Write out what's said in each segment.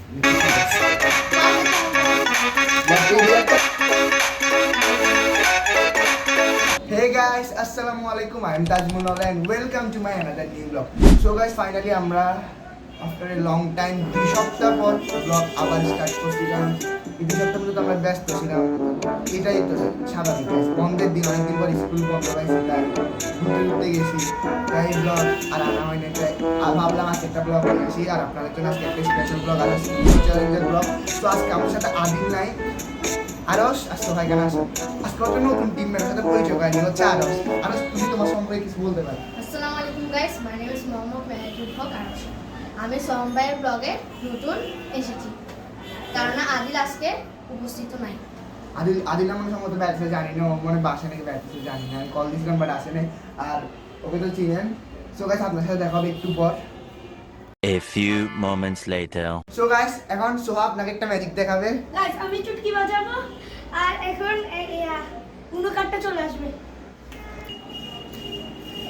Hey guys, Assalamualaikum. I am Tajmul and welcome to my another new vlog. So guys, finally আমরা after a long time 2 সপ্তাহ পর vlog আবার start করছি। কারণ এই 2 সপ্তাহ পর্যন্ত আমরা ব্যস্ত ছিলাম। এটাই তো স্বাভাবিক guys। বন্ধের দিন অনেকদিন পর স্কুল বন্ধ পাইছি, তাই ঘুরতে গেছি। তাই vlog আর আনা হয় না, তাই ভাবলাম আজকে একটা vlog নিয়ে আসি আর আপনাদের জন্য আজকে একটা স্পেশাল vlog আর চ্যালেঞ্জের vlog। তো আজকে আমার সাথে আদিল নাই, আরশ আর সোহাই গান আসে। আজকে একটা নতুন টিম মেম্বারের সাথে পরিচয় করানি হচ্ছে আরশ। আরশ, তুমি তোমার সম্পর্কে কিছু বলতে পারো? আসসালামু আলাইকুম guys, my name is Mohammad Mehedul Haque Arosh. আমি সোহম ভাইয়ের ব্লগে নতুন এসেছি, কারণ আদিল আজকে উপস্থিত নাই। আদিল আমার সম্ভবত ব্যাটসে জানি না, ও মানে বাসা নাকি ব্যাটসে জানি না। আমি কল দিয়েছিলাম বাট আসে নাই, আর ওকে তো চিনেন। সো গাইস, আপনার সাথে দেখা হবে একটু পর। A few moments later. So guys, এখন সোহা আপনাকে একটা ম্যাজিক দেখাবে। গাইস, আমি চুটকি বাজাবো আর এখন উনো কার্ডটা চলে আসবে।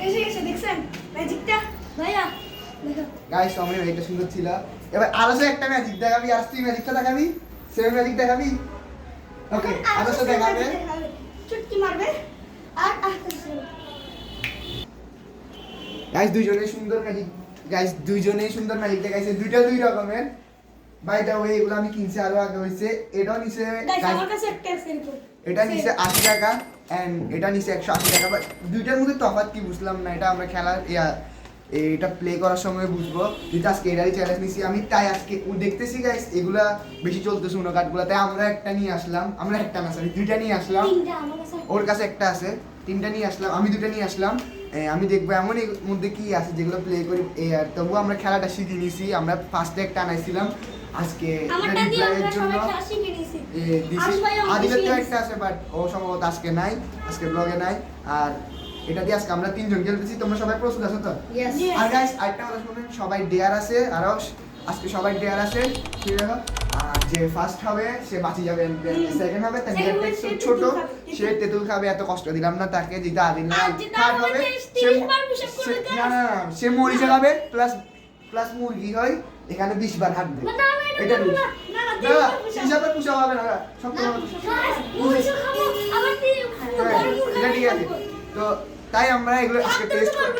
এসে গেছে, দেখছেন ম্যাজিকটা? ভাইয়া দেখো। গাইস, আমার ম্যাজিকটা সুন্দর ছিল। এবার আরশে একটা ম্যাজিক দেখাবি, আর তুই ম্যাজিকটা দেখাবি, সেম ম্যাজিক দেখাবি। ওকে, আরশে দেখাবে, চুটকি মারবে আর আসতেছে। গাইস দুইজনেই সুন্দর ম্যাজিক, গাইস দুইজনেই সুন্দর ম্যাজিক দেখাইছে, দুইটা দুই রকমের। বাই দ্য ওয়ে, এগুলো আমি কিনছি আরো আগে হইছে। এটাও নিছে গাইস, আমার কাছে একটা আছে এরকম। এটা নিছে 80 টাকা এন্ড এটা নিছে 180 টাকা। বাট দুইটার মধ্যে তফাৎ কি বুঝলাম না, এটা আমরা খেলার এটা প্লে করার সময় বুঝবো। কিন্তু আজকে এটারই চ্যালেঞ্জ নিছি আমি, তাই আজকে দেখতেছি গাইস এগুলা বেশি চলতেছে উনো কার্ডগুলো, তাই আমরা একটা নিয়ে আসলাম। আমরা একটা না, সরি দুইটা নিয়ে আসলাম। তিনটা আমার কাছে। ওর কাছে একটা আছে, তিনটা নিয়ে আসলাম। আমি দুটো নিয়ে আসলাম। আমি দেখবো এমন এর মধ্যে কি আছে যেগুলো প্লে করি। আর তবুও আমরা খেলাটা শিখে নিয়েছি। আমরা ফার্স্টে একটা আনাইছিলাম, আজকে আমারটা দিয়ে আমরা সবাই খেলা শিখে নিয়েছি। আদিলের তো একটা আছে, বাট ও সম্ভবত আজকে নাই, আজকে ব্লগে নাই। আর এটা দিয়ে আজকে আমরা তিনজন খেলতেছি। তোমরা সবাই প্রস্তুত আছো তো? ইয়েস। আর গাইস, আরেকটা কথা শুনুন, সবাই ডেয়ার আছে। আর আজকে সবাই ডেয়ার আছে, ঠিক আছে? আর যে ফার্স্ট হবে সে বাঁচি যাবে, সেকেন্ড হবে তার ডেয়ারটা একটু ছোট, সে তেঁতুল খাবে। এত কষ্ট দিলাম না তাকে, যেটা আদিল না। থার্ড হবে না না, সে মরিচে খাবে প্লাস মুরগি হয়, এখানে 20 বার হাঁটবে। এটা রুল না, হিসাবে পুষা হবে না, সব এটা ঠিক আছে। তো তাই আমরা এগুলো আজকে টেস্ট করব।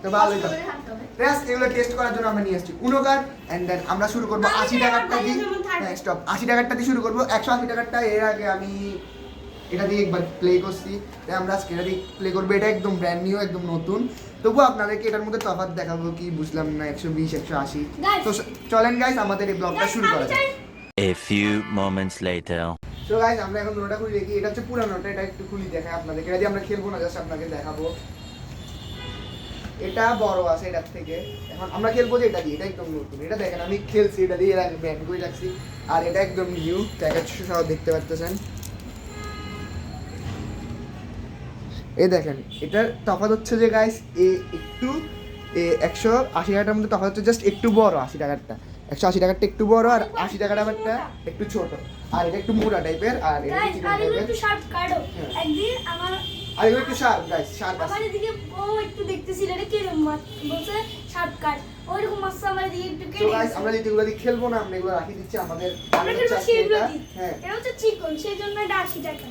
তো ভালোই তো টেস্ট, এগুলো টেস্ট করার জন্য আমরা নিয়ে আসছি উনো কার্ড। এন্ড দেন আমরা শুরু করব 80 টাকারটা দিয়ে। হ্যাঁ স্টপ, 80 টাকারটা দিয়ে শুরু করব। 180 টাকারটা এর আগে আমি এটা দিয়ে একবার প্লে করছি, তাই আমরা আজকে এটা দিয়ে প্লে করবো। এটা একদম ব্র্যান্ড নিউ, একদম নতুন। তবুও আপনাদেরকে এটার মধ্যে তফাৎ দেখাবো কি বুঝলাম না, 120 180। তো চলেন গাইস, আমাদের এই ব্লগটা শুরু করা যাক। A few moments later. তো গাইস, আমরা এখন নোটা খুলে দেখি। এটা হচ্ছে পুরানোটা, এটা একটু খুলি দেখাই আপনাদেরকে। এটা দিয়ে আমরা খেলবো না, জাস্ট আপনাকে দেখাবো। এটা বড় আছে এটার থেকে। এখন আমরা খেলবো যে এটা দিয়ে, এটা একদম নতুন। এটা দেখেন আমি খেলছি এটা দিয়ে, এর আগে ব্যান্ড করে রাখছি। আর এটা একদম নিউ, প্যাকেজ সহ দেখতে পাচ্ছেন। এই দেখেন, এটার তফাৎ হচ্ছে যে গাইস একটু 180 টাকার মধ্যে তফাৎ হচ্ছে জাস্ট একটু বড়। 80 টাকারটা 180 টাকারটা একটু বড়, আর 80 টাকার আবারটা একটু ছোট। আর এটা একটু মোটা টাইপের, আর এটা গাইস, চিকন আর টাইপের। একটু শার্প কাটো। একদিন আমার আর এগুলো একটু শার্প গাইস, শার্প আমার আছে। এদিকে ও একটু দেখতেছিল এটা কি মাছ বলছে শার্প কাট, ওইরকম মাছ আমার এদিকে একটু তো কেটে গাইস, গেছে। আমরা যেগুলো দিয়ে খেলবো না, আমরা এগুলো রাখি দিচ্ছি আমাদের। আমরা খেলবো সেগুলো দিয়ে। হ্যাঁ, এটা হচ্ছে চিকন, সেই জন্য এটা 80 টাকা।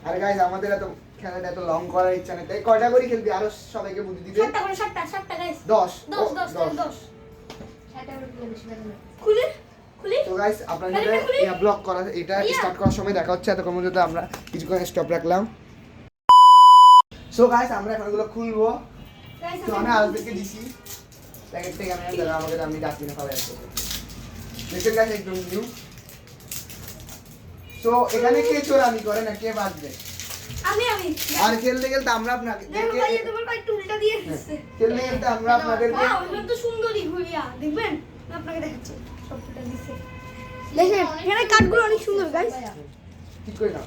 আর গাইস আমাদের এত খেলাটা এত লং করার ইচ্ছা নেই, তাই কয়টা করে খেলবি আরো সবাইকে বুদ্ধি দিতে। 7টা করে, 7টা গাইস। 10 10 সেটা করে বেশি লাগে না। খুলে খুলে তো গাইস, আপনাদের এই ব্লগ করা, এটা স্টার্ট করার সময় দেখা হচ্ছে। এতক্ষণ পর্যন্ত আমরা কিছুক্ষণ স্টপ রাখলাম। সো গাইস, আমরা এখন এগুলো খুলবো। গাইস, তো আমি আরোদেরকে দিছি প্যাকেট থেকে। আমি দাদা আমাকে আমি ডাস্টবিনে খাবার আসছে। দেখেন গাইস, একদম নিউ। সো এখানে কে চোরামি করে না কে বাঁচবে? আমি আর খেলতে খেলতে আমরা আপনাকে দেখো ভাই, তোমার ভাই টুলটা দিয়ে দিচ্ছে। খেলতে খেলতে আমরা আপনাদেরকে ওয়াও, এটা তো সুন্দরই ঘুরিয়া, দেখবেন? আমি আপনাকে দেখাচ্ছি সবটা দিচ্ছে। দেখেন, এখানে কাঠগুলো অনেক সুন্দর গাইস। ঠিক করে নাও।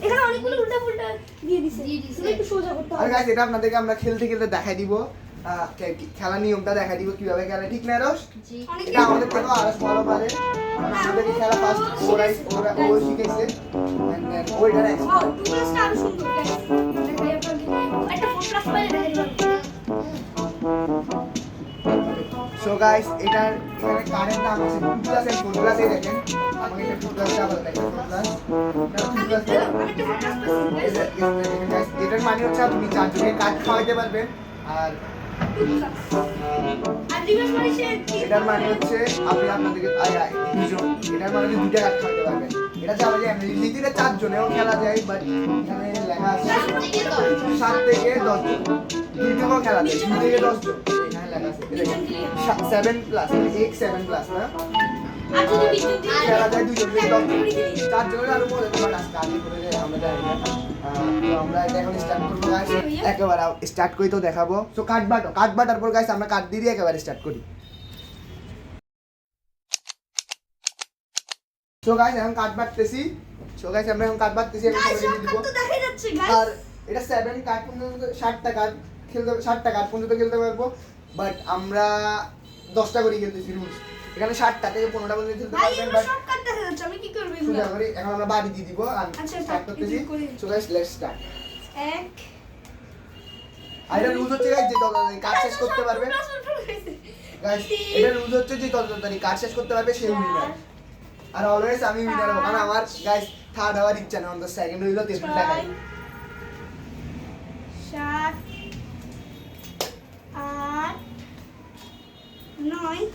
এখানে অনেকগুলো উল্টা পুল্টা দিয়ে দিছে। দিয়ে দিছে। তুমি একটু সোজা করতে আর হবে। গাইস, এটা আপনাদেরকে আমরা খেলতে খেলতে দেখাই দিব। খেলার নিয়মটা দেখাই দিব কিভাবে খেলে, ঠিক না রস? জি। অনেক এটা আমাদের থেকে আরো ভালো পারে। আমাদেরকে খেলা ফার্স্ট ও শিখেছে। এন্ড দেন ওইটা নেক্সট। ওয়াও, টুলসটা আরো সুন্দর গাইস। দেখাই আপনাকে একটা ফোন প্লাস পাইলে দেখাই দিলাম। সো গাইস এটার এখানে কারের দাম আছে 2 প্লাস এন্ড 4 প্লাস এই দেখেন আমাকে এটা 2 প্লাস ডাবল দেখেন 4 প্লাস 2 প্লাস গাইস এটার মানে হচ্ছে আপনি চারজনে কার্ড খাওয়াইতে পারবেন আর এটার মানে হচ্ছে আপনি আপনাদেরকে দুজন এটার মানে হচ্ছে দুইটা কার্ড খাওয়াইতে পারবেন এটা চাওয়া যায় লিটিতে চারজনেও খেলা যায় বাট এখানে লেখা আছে 7 থেকে 10 জন দুইটাও খেলা যায় 2 থেকে 10 জন এখানে লেখা আছে 7 প্লাস 7 প্লাস না খেলা যায় 2 জন 4 জনের আরো মজা বাট আজকে আগে করে আমরা জানি না তো আমরা এটা এখন স্টার্ট করবো গাইস একেবারে স্টার্ট করি তো দেখাবো সো কার্ড বাটার পর গাইস আমরা কার্ড দিয়ে একেবারে স্টার্ট করি সো গাইস এখন কার্ড বাটতেছি সো গাইস আমরা এখন কার্ড বাটতেছি এখন করে দিব আর এটা 7 কার্ড পর্যন্ত 60টা কার্ড খেলতে 60টা কার্ড পর্যন্ত খেলতে পারবো বাট আমরা 10টা করে খেলতেছি রুলস এখানে 60টা থেকে 15টা পর্যন্ত খেলতে পারবেন বাট সব কাট দেখা যাচ্ছে আমি কি করব এগুলো সুবিধা করে এখন আমরা বাড়ি দিয়ে দিব আর স্টার্ট করতেছি সো গাইস লেটস স্টার্ট এক আর এটা রুলস হচ্ছে গাইস যে ততদিন কাজ শেষ করতে পারবে গাইস এটা রুলস হচ্ছে যে ততদিন কাজ শেষ করতে পারবে সেই উইনার আর অলওয়েজ আমি উইনার হব কারণ আমার গাইস থার্ড হওয়ার ইচ্ছা নেই অন দ্য সেকেন্ড হইলো 3 টাকা 7 8 9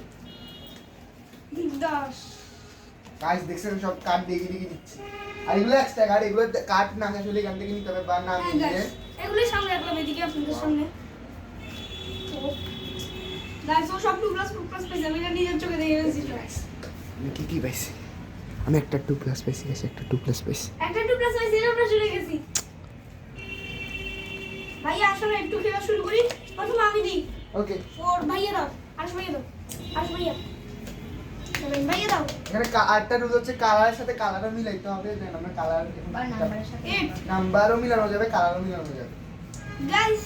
10 গাইস দেখছেন সব কার্ড দিয়ে দিচ্ছি আর এগুলো এক্সট্রা কার্ড এগুলো কার্ড না আসলে এখান থেকে নিতে হবে বা না নিলে এগুলো সামনে রাখলাম এদিকে আপনাদের সামনে গাইস ও সব 2 প্লাস পেজ আমি না নিজের চোখে দেখে গেছি আমি কি পাইছি আমি একটা 2 প্লাস পাইছি গাইস একটা 2 প্লাস পাইছি একটা 2 প্লাস পেজ এর উপরে চলে গেছি ভাইয়া আসলে একটু খেলা শুরু করি প্রথমে আমি দিই ওকে 4 ভাইয়া দাও আশ ভাইয়া দাও আশ ভাইয়া ভাইয়া দাও এখানে আটটা রুল হচ্ছে কালারের সাথে কালারও মিলাইতে হবে দেন আমরা কালার আর নাম্বারের সাথে 8 নাম্বারও মিলানো যাবে কালারও মিলানো যাবে গাইস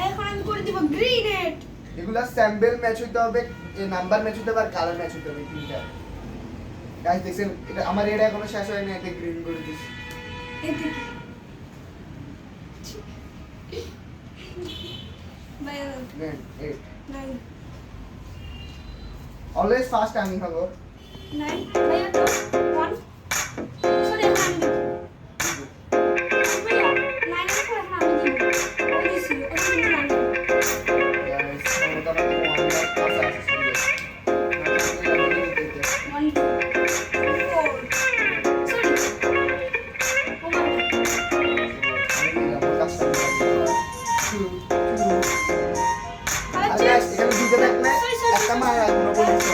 এখন আমি করে দিব গ্রেনেড এগুলা স্যাম্পল ম্যাচ হইতে হবে এই নাম্বার ম্যাচ হইতে হবে আর কালার ম্যাচ হইতে হবে তিনটা গাইস দেখছেন এটা আমার এটা এখনো শেষ হয়নি এটা গ্রিন করে দিছি এদিকে ভাইয়া দাও দেন 8 9 অলওয়েজ ফার্স্ট আমি হব 9 ভাইয়া দাও 1 সরি এখন আমি দিব ভাইয়া 9 এর পর এখন আমি দিব ওই দিছি ওই দিছি না গাইস মোটামুটি ওয়ান লাখ পাস আছে সরি 1 4 সরি ও মাই আমি দিলাম কাজটা আর আচ্ছা গাইস এখানে দুটো থাকলে একটা মার রাখবো বলিস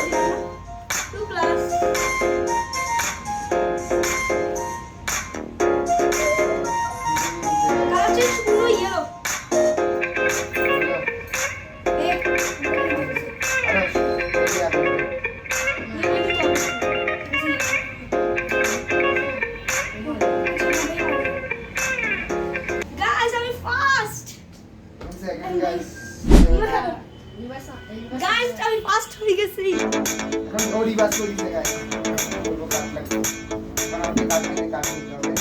2 প্লাস কালার চেঞ্জ পুরো ইয়েলো এক গাইস আমি ফাস্ট গাইস আমি ফাস্ট হয়ে গেছি এখন ওরি বাস করে দিতে গাইস বলবো কাট লাগবে কারণ আপনি কাট নিতে কাট নিতে হবে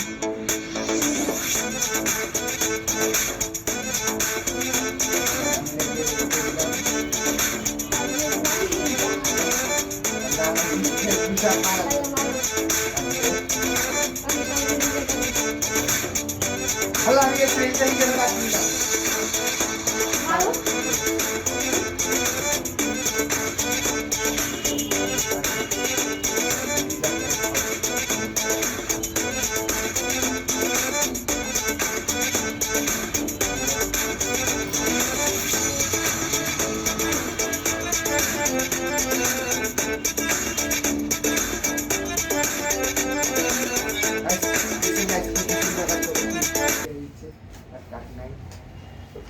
হ্যালো আমি এই ট্রেনটা হিসেবে কাট নিলাম মারো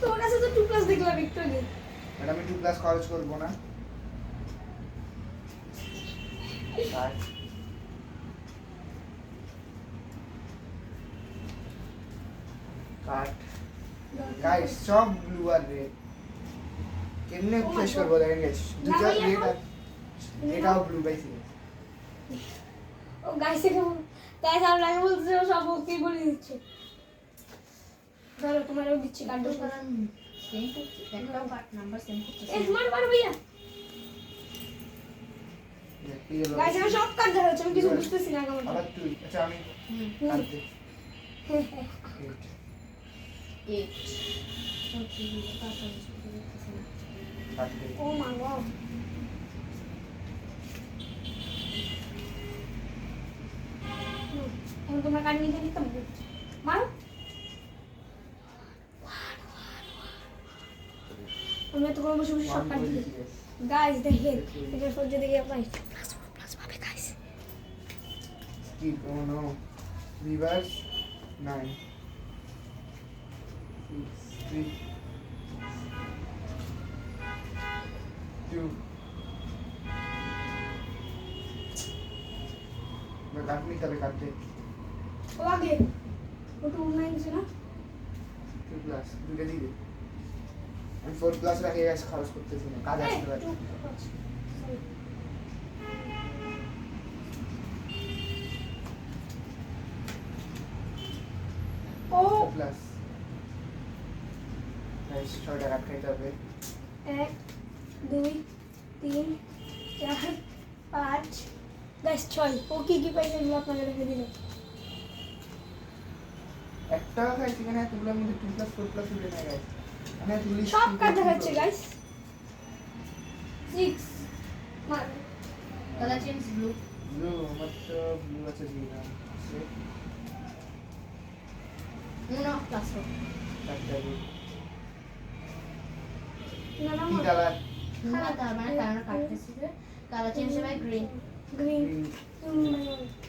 তোর কাছে তো 2 প্লাস দেখলাম একটু আগে ম্যাডাম আমি 2 প্লাস খরচ করবো না কাট গাইস সব ব্লু আর রেড কেমনে ফ্রেশ করবো দেখেন গাইস দুটো রেড আর এটাও ব্লু পাইছি ও গাইস গাইস আর লাগে বলছে ও সব ওকে বলে দিচ্ছে ধরো তোমারও দিচ্ছি কার্ড সেম করছি একটাও কার্ড নাম্বার সেম করছি এ মার মার ভাইয়া গাইস আমি সব কাট দেখা যাচ্ছে আমি কিছু বুঝতেছি না কেমন আবার তুই আচ্ছা আমি কাটতে 8 কাটতে ও মা গড এখন তোমরা কাট নিতে দিতাম মারো আমি তো কোনো বসে বসে সব কাট দিই গাইস দেখেন এটার পর যদি আপনার প্লাস পাবে guys Skip, oh no. Reverse 9. 6, 3, 2. मैं काट नहीं तभी काटते ও আগে ওটা অনলাইন ছিল না 2 प्लस দুটো দিবে আমি 4 প্লাস রাখে গাইস খরচ করতেছি না কাজ আসতে পারে ও 2 প্লাস গাইস 6 টাকা খাইতে হবে 1 2 3 4 5 গাইস 6 ও কি পাইছে এগুলো আপনাকে রেখে দিল একটা খাইছি কেন এতগুলোর মধ্যে 2 প্লাস 4 প্লাস উঠে না গাইস আমি তুলি সব কাট দেখাচ্ছে গাইস 6 মার কালার চেঞ্জ ব্লু ব্লু मतलब ব্লু আছে জি না সে 1 প্লাস 4 একটা ব্লু না না কি কালার খারাপ তার মানে কারণ কাটতেছি কালার চেঞ্জ হবে গ্রিন গ্রিন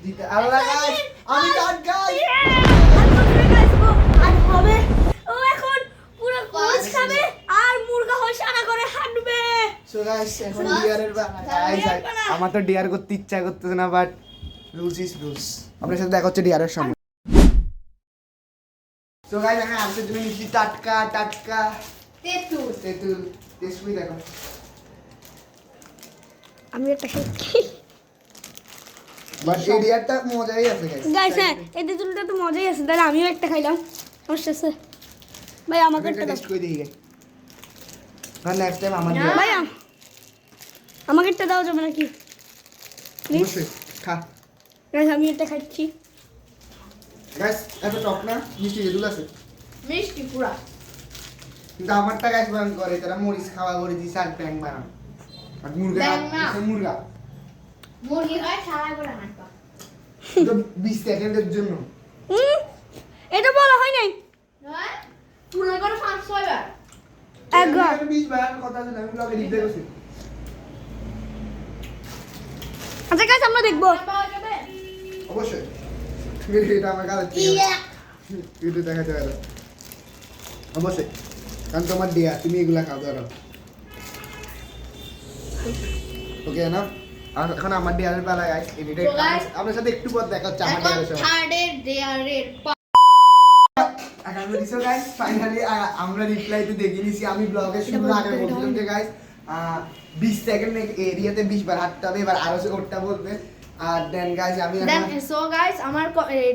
জিতে আল্লাহ গাইস আমি কাট গাইস আর হবে ও এখন পুরো কোচ খাবে আর মুরগা হোসানা করে হাঁটবে সো গাইস এখন ডিআরের গাইস আমার তো ডিআর করতে ইচ্ছা করতেছে না বাট রুলস ইজ রুলস আপনার সাথে দেখা হচ্ছে ডিআরের সময় সো গাইস আমি আজকের জন্য নিচ্ছি টাটকা টাটকা তেঁতুল তেঁতুল টেস্ট করে দেখো আমি একটা খাই বাট এই ডিআরটা মজাই আছে গাইস গাইস হ্যাঁ এই তেঁতুলটা তো মজাই আছে তাহলে আমিও একটা খাইলাম সমস্যা আছে ভাই আমাকে একটা দাও টেস্ট করে দেখি গাইস আর নেক্সট টাইম আমার ডিআর ভাই আমাকে একটা দাও যাবে নাকি অবশ্যই খা গাইস আমি একটা খাচ্ছি গাইস এত টক না মিষ্টি তেঁতুল আছে মিষ্টি পুরা কিন্তু আমারটা গাইস বান করে তারা মরিচ খাওয়া করে দিছে আর প্যাং বানাম আর মুরগা ব্যাং না। মুরগা মুরগি হয় ছাড়া করে হাঁটবা তো 20 সেকেন্ডের জন্য এটা বলা হয় নাই নয় পুরো করে 500 বার একবার 20 বার কথা আছে আমি ব্লগে লিখতে গেছি আচ্ছা গাইস আমরা দেখবো পাওয়া যাবে অবশ্যই এটা আমার কাছে ইউটিউব দেখাতে পারো অবশ্যই কারণ তোমার দিয়া তুমি এগুলা খাও ধরো ওকে না আর এখন আমার ডিয়ারের পালা গাইস এডিটে So guys, আপনার সাথে একটু পর দেখা হচ্ছে আমার এখন ডিয়ারের সময় থার্ডের ডেয়ারের আগামী দিছো গাইস ফাইনালি আমরা রিপ্লাই তো দেখে নিছি আমি ব্লগে শুরুর আগে বলছিলাম যে গাইস 20 সেকেন্ড এরিয়াতে 20 বার হাঁটতে হবে এবার আরো ওটা বলবে আর দেন গাইস আমি দেন সো গাইস আমার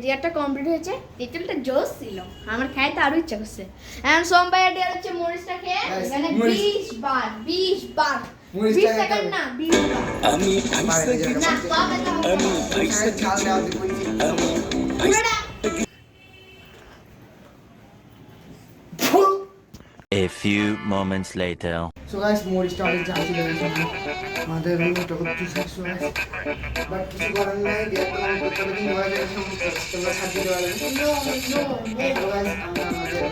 ডিয়ারটা কমপ্লিট হয়েছে তেঁতুলটা জোস ছিল আমার খাইতে আরো ইচ্ছা করছে এন্ড সোমবার ডিয়ার হচ্ছে মরিচটা খেয়ে Guys, এখানে মরিচ। 20 বার 20 মরিচটা সেকেন্ড খাবে। না 20 বার না পাবে না ছাল দেওয়া দিবি পুরোটা A few moments later. So guys মরিচটা অনেক ঝাল ছিল আমাদের রুমটা করতে শেষ হয়ে বাট কিছু করার নাই ডিয়ার তো আমি করতে পারি মজা করে তোমরা সাথে দেওয়া যাবে নো সো গাইস আমরা আমাদের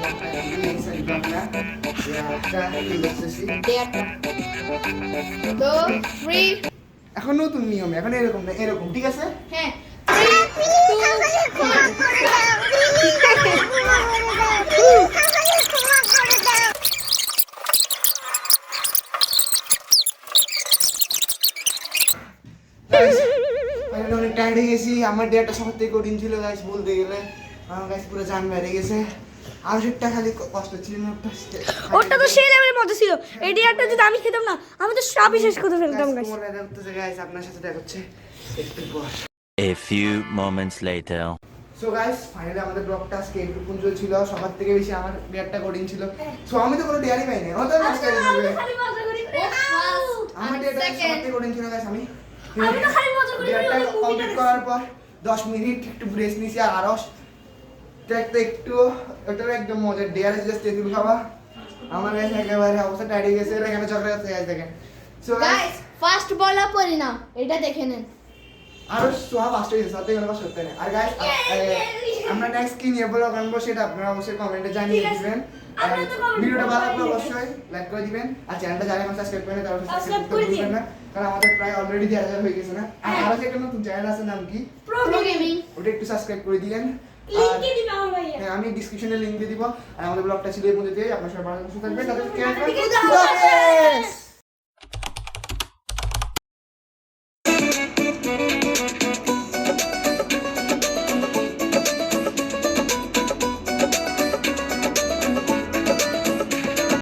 এক্সাইট আমরা একটা লিখতেছি ডিয়ারটা 2 3 এখন নতুন নিয়ম এখন এরকম না এরকম ঠিক আছে হ্যাঁ 3 2 1 আমি অনেক টায়ার্ড হয়ে গেছি আমার ডেটা সবার থেকে কঠিন ছিল গাইস বলতে গেলে আমার গাইস পুরো জান বেড়ে গেছে আর সেটা খালি কষ্ট ছিল না ওটা তো সেই লেভেলের মজা ছিল এই ডিয়ারটা যদি আমি খেতাম না আমি তো সবই শেষ করে ফেলতাম গাইস গাইস আপনার সাথে দেখা হচ্ছে একটু পর A few moments later. So guys finally আমাদের ব্লগটা আজকে একটু পুঞ্জ ছিল সবার থেকে বেশি আমার ডেয়ারটা কঠিন ছিল সো আমি তো কোনো ডেয়ারই পাইনি ও তো আচ্ছা, আমি খালি মজা করি আমার ডেয়ারটা সবার থেকে কঠিন ছিল গাইস আমি আমি তো খালি মজা করি ডিয়ারটা ওই মুভিটা কমপ্লিট করার পর 10 মিনিট একটু ব্রেস নিছি আর আরস একটু ওটা একদম মজার ডিয়ার জাস্ট তেঁতুল খাওয়া আমার কাছে একেবারে অবস্থা টাইট হয়ে গেছে এখানে ঝগড়া করতে গাইস দেখেন সো গাইস ফার্স্ট বলা পরিণাম এটা দেখে নেন আরো সোহা ফাস্ট হয়েছে সাথে কোনো কথা সত্যি না আর গাইস আমরা নেক্সট কি নিয়ে ব্লগ আনবো সেটা আপনারা অবশ্যই কমেন্টে জানিয়ে ঠিক আছে। দিবেন আপনারা তো comment ভিডিওটা ভালো লাগলে করবেন। অবশ্যই লাইক করে দিবেন আর চ্যানেলটা যারা এখন সাবস্ক্রাইব করেন তারা Subscribe সাবস্ক্রাইব করে করে দিন। দিবেন না কারণ আমাদের প্রায় অলরেডি 1000 হয়ে গেছে না আর হ্যাঁ। আরো একটা নতুন চ্যানেল আছে নাম কি প্রো প্রো গেমিং গেমিং ওটা একটু সাবস্ক্রাইব করে দিবেন লিংক দিয়ে দিবে আমার ভাইয়া হ্যাঁ আমি ডিসক্রিপশনে লিংক দিয়ে দিব আর আমাদের ব্লগটা ছিল এই পর্যন্তই আপনারা সবাই ভালো সুস্থ থাকবেন তাদের কেয়ার আপনাদের করবেন কেয়ার করবেন।